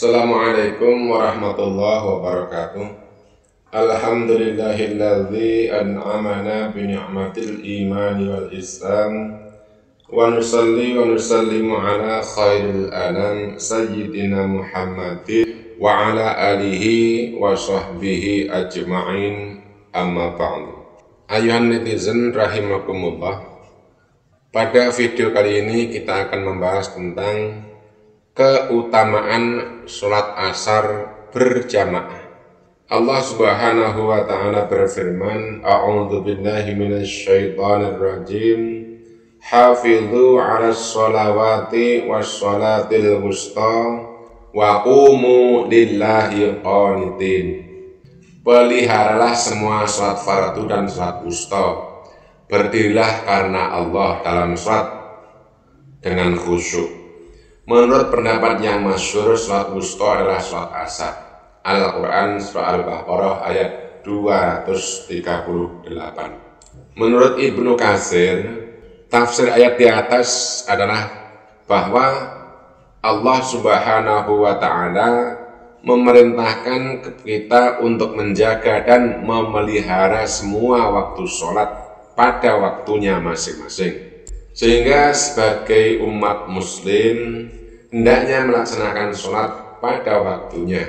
Assalamualaikum warahmatullahi wabarakatuh. Alhamdulillahilladzi an'amana bi ni'matil imani wal islam wa nusalli wa nusallimu ala khairil anam sayyidina Muhammadin wa ala alihi wa sahbihi ajma'in, amma ba'du. Ayuhan netizen rahimakumullah. Pada video kali ini kita akan membahas tentang keutamaan sholat asar berjamaah. Allah Subhanahu wa ta'ala berfirman, A'udzu billahi minasy syaithanir rajim. Hafidzu 'alas sholawati was sholatil wusta wa qumu lillahi qanitin. Peliharalah semua sholat fardu dan sholat wusta. Berdirilah karena Allah dalam sholat dengan khusyuk. Menurut pendapat yang masyhur, sholat wusta adalah sholat asar. Al-Quran surah Al-Baqarah ayat 238. Menurut Ibnu Katsir, tafsir ayat di atas adalah bahwa Allah Subhanahu wa ta'ala memerintahkan kita untuk menjaga dan memelihara semua waktu sholat pada waktunya masing-masing. Sehingga sebagai umat muslim hendaknya melaksanakan sholat pada waktunya.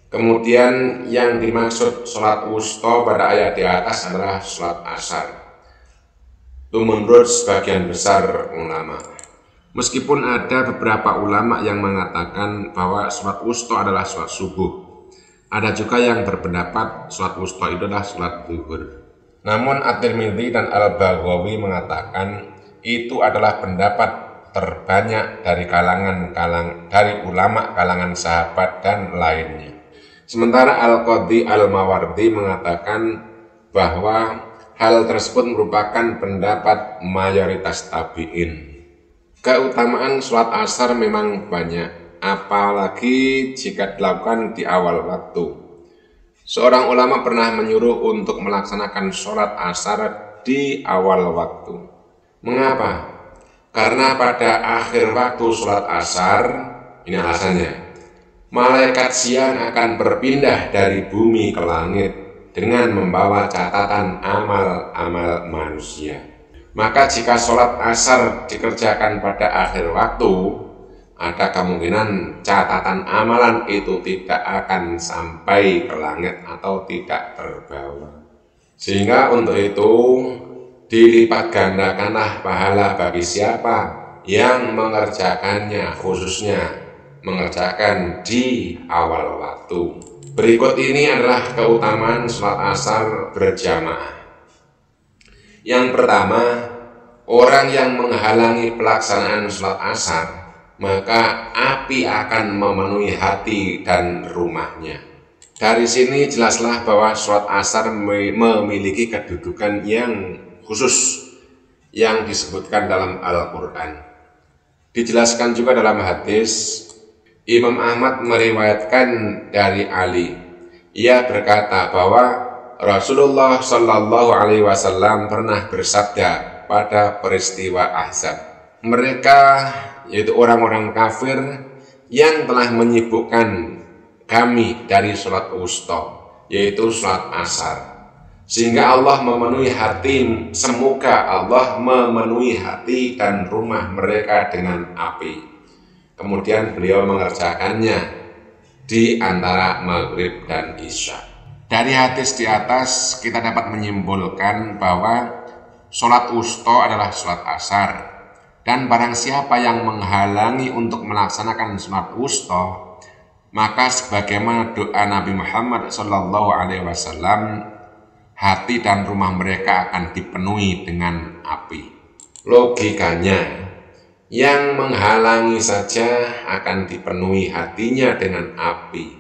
Kemudian yang dimaksud sholat wusta pada ayat di atas adalah sholat asar. Itu menurut sebagian besar ulama. Meskipun ada beberapa ulama yang mengatakan bahwa sholat wusta adalah sholat subuh, ada juga yang berpendapat sholat wusta itu adalah sholat zuhur. Namun At-Tirmidzi dan Al-Baghawi mengatakan itu adalah pendapat terbanyak dari dari ulama kalangan sahabat dan lainnya. Sementara Al-Qadhi Al-Mawardi mengatakan bahwa hal tersebut merupakan pendapat mayoritas tabi'in. Keutamaan sholat asar memang banyak, apalagi jika dilakukan di awal waktu. Seorang ulama pernah menyuruh untuk melaksanakan sholat asar di awal waktu. Mengapa? Karena pada akhir waktu sholat asar, ini alasannya, malaikat siang akan berpindah dari bumi ke langit dengan membawa catatan amal-amal manusia. Maka jika sholat asar dikerjakan pada akhir waktu, ada kemungkinan catatan amalan itu tidak akan sampai ke langit atau tidak terbawa. Sehingga untuk itu dilipat gandakanlah pahala bagi siapa yang mengerjakannya, khususnya mengerjakan di awal waktu. Berikut ini adalah keutamaan sholat asar berjamaah. Yang pertama, orang yang menghalangi pelaksanaan sholat asar, maka api akan memenuhi hati dan rumahnya. Dari sini jelaslah bahwa sholat asar memiliki kedudukan yang khusus yang disebutkan dalam Al-Quran. Dijelaskan juga dalam hadis, Imam Ahmad meriwayatkan dari Ali. Ia berkata bahwa Rasulullah Shallallahu Alaihi Wasallam pernah bersabda pada peristiwa Ahzab. Mereka, yaitu orang-orang kafir yang telah menyibukkan kami dari sholat wusta, yaitu sholat asar. Sehingga Allah memenuhi hati, semoga Allah memenuhi hati dan rumah mereka dengan api. Kemudian beliau mengerjakannya di antara maghrib dan isya. Dari hadis di atas kita dapat menyimpulkan bahwa sholat wusta adalah sholat asar. Dan barang siapa yang menghalangi untuk melaksanakan sholat wusta, maka sebagaimana doa Nabi Muhammad SAW, hati dan rumah mereka akan dipenuhi dengan api. Logikanya, yang menghalangi saja akan dipenuhi hatinya dengan api,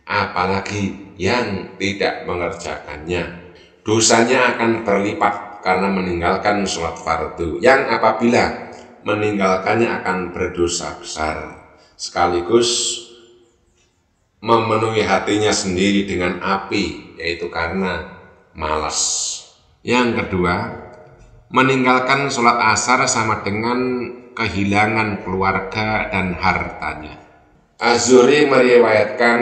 apalagi yang tidak mengerjakannya. Dosanya akan berlipat karena meninggalkan sholat fardu, yang apabila meninggalkannya akan berdosa besar, sekaligus memenuhi hatinya sendiri dengan api, yaitu karena malas. Yang kedua, meninggalkan sholat asar sama dengan kehilangan keluarga dan hartanya. Az-Zuhri meriwayatkan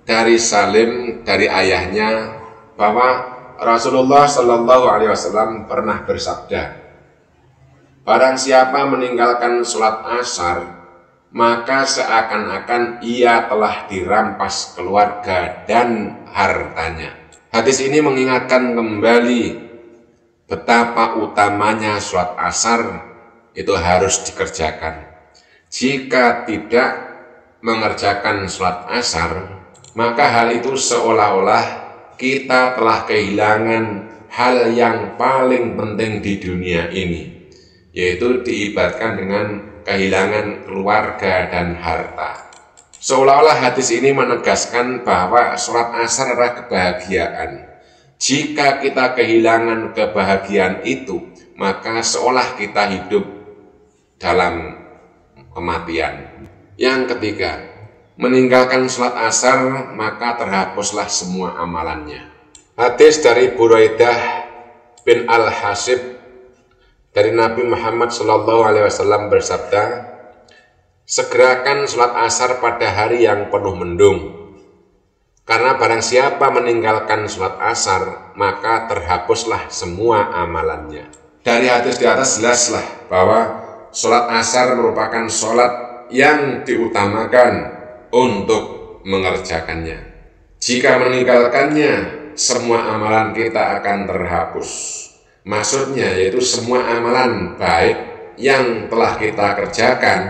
dari Salim dari ayahnya bahwa Rasulullah Shallallahu Alaihi Wasallam pernah bersabda, barang siapa meninggalkan sholat asar, maka seakan-akan ia telah dirampas keluarga dan hartanya. Hadis ini mengingatkan kembali betapa utamanya sholat asar itu harus dikerjakan. Jika tidak mengerjakan sholat asar, maka hal itu seolah-olah kita telah kehilangan hal yang paling penting di dunia ini, yaitu diibaratkan dengan kehilangan keluarga dan harta. Seolah-olah hadis ini menegaskan bahwa sholat asar adalah kebahagiaan. Jika kita kehilangan kebahagiaan itu, maka seolah kita hidup dalam kematian. Yang ketiga, meninggalkan sholat asar maka terhapuslah semua amalannya. Hadis dari Buraidah bin Al-Hasib dari Nabi Muhammad SAW bersabda, segerakan sholat asar pada hari yang penuh mendung, karena barang siapa meninggalkan sholat asar maka terhapuslah semua amalannya. Dari hadis di atas jelaslah bahwa sholat asar merupakan sholat yang diutamakan untuk mengerjakannya. Jika meninggalkannya, semua amalan kita akan terhapus. Maksudnya yaitu semua amalan baik yang telah kita kerjakan,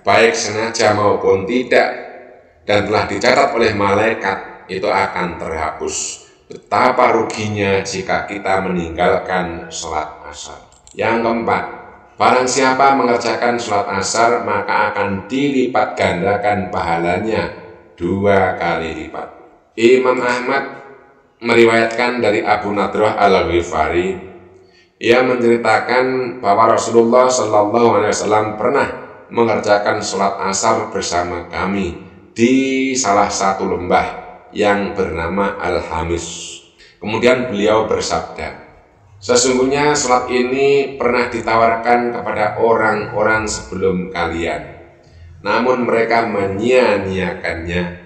baik sengaja maupun tidak, dan telah dicatat oleh malaikat, itu akan terhapus. Betapa ruginya jika kita meninggalkan sholat asar. Yang keempat, barang siapa mengerjakan sholat asar maka akan dilipat gandakan pahalanya 2 kali lipat. Imam Ahmad meriwayatkan dari Abu Nadrah Al-Ghifari, ia menceritakan bahwa Rasulullah SAW pernah mengerjakan sholat asar bersama kami di salah satu lembah yang bernama Al-Hamis. Kemudian beliau bersabda, sesungguhnya sholat ini pernah ditawarkan kepada orang-orang sebelum kalian, namun mereka menyia-nyiakannya.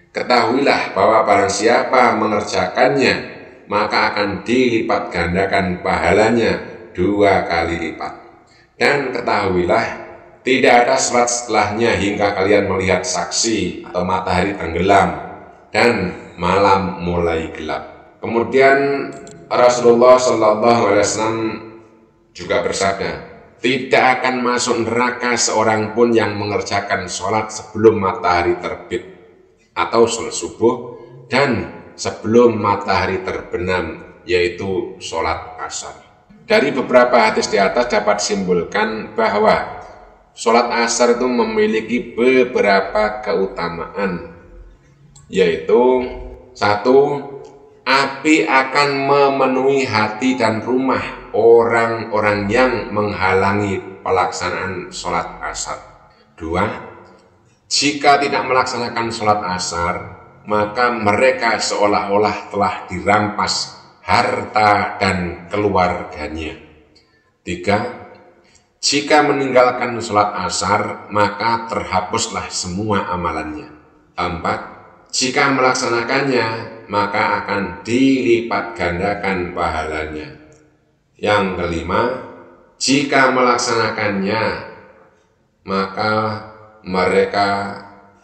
Ketahuilah bahwa barang siapa mengerjakannya, maka akan dilipat gandakan pahalanya 2 kali lipat. Dan ketahuilah, tidak ada sholat setelahnya hingga kalian melihat saksi atau matahari tenggelam dan malam mulai gelap. Kemudian Rasulullah SAW juga bersabda, tidak akan masuk neraka seorang pun yang mengerjakan sholat sebelum matahari terbit atau sholat subuh dan sebelum matahari terbenam, yaitu sholat asar. Dari beberapa hadis di atas dapat disimpulkan bahwa sholat asar itu memiliki beberapa keutamaan, yaitu 1. Api akan memenuhi hati dan rumah orang-orang yang menghalangi pelaksanaan sholat asar. 2. Jika tidak melaksanakan sholat asar, maka mereka seolah-olah telah dirampas harta dan keluarganya. 3. Jika meninggalkan sholat asar, maka terhapuslah semua amalannya. 4. Jika melaksanakannya, maka akan dilipat gandakan pahalanya. Yang kelima, jika melaksanakannya, maka mereka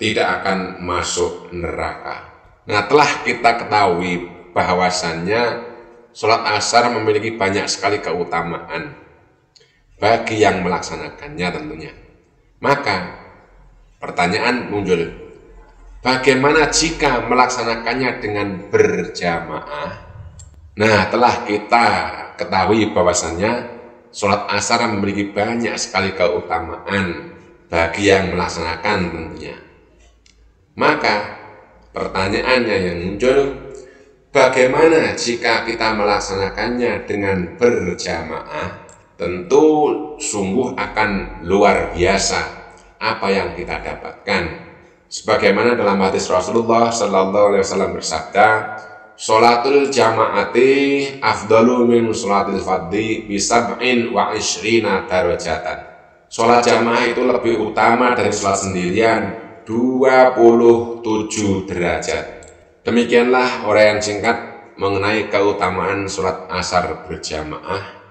tidak akan masuk neraka. Nah, telah kita ketahui bahwasannya sholat asar memiliki banyak sekali keutamaan bagi yang melaksanakannya tentunya. Maka pertanyaan muncul, bagaimana jika melaksanakannya dengan berjamaah? Nah, telah kita ketahui bahwasannya sholat asar memiliki banyak sekali keutamaan bagi yang melaksanakan tentunya. Maka pertanyaannya yang muncul, bagaimana jika kita melaksanakannya dengan berjamaah? Tentu sungguh akan luar biasa apa yang kita dapatkan. Sebagaimana dalam hadis Rasulullah SAW bersabda, sholatul jamaati afdalu min sholatil fadhi bisab'in wa ishrina darajatan. Sholat jamaah itu lebih utama dari sholat sendirian 27 derajat. Demikianlah uraian singkat mengenai keutamaan sholat asar berjamaah.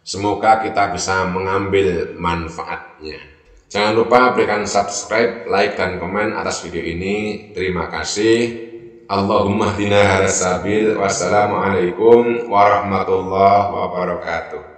Semoga kita bisa mengambil manfaatnya. Jangan lupa berikan subscribe, like, dan komen atas video ini. Terima kasih. Allahumma hdina hadas sabil. Wassalamualaikum warahmatullahi wabarakatuh.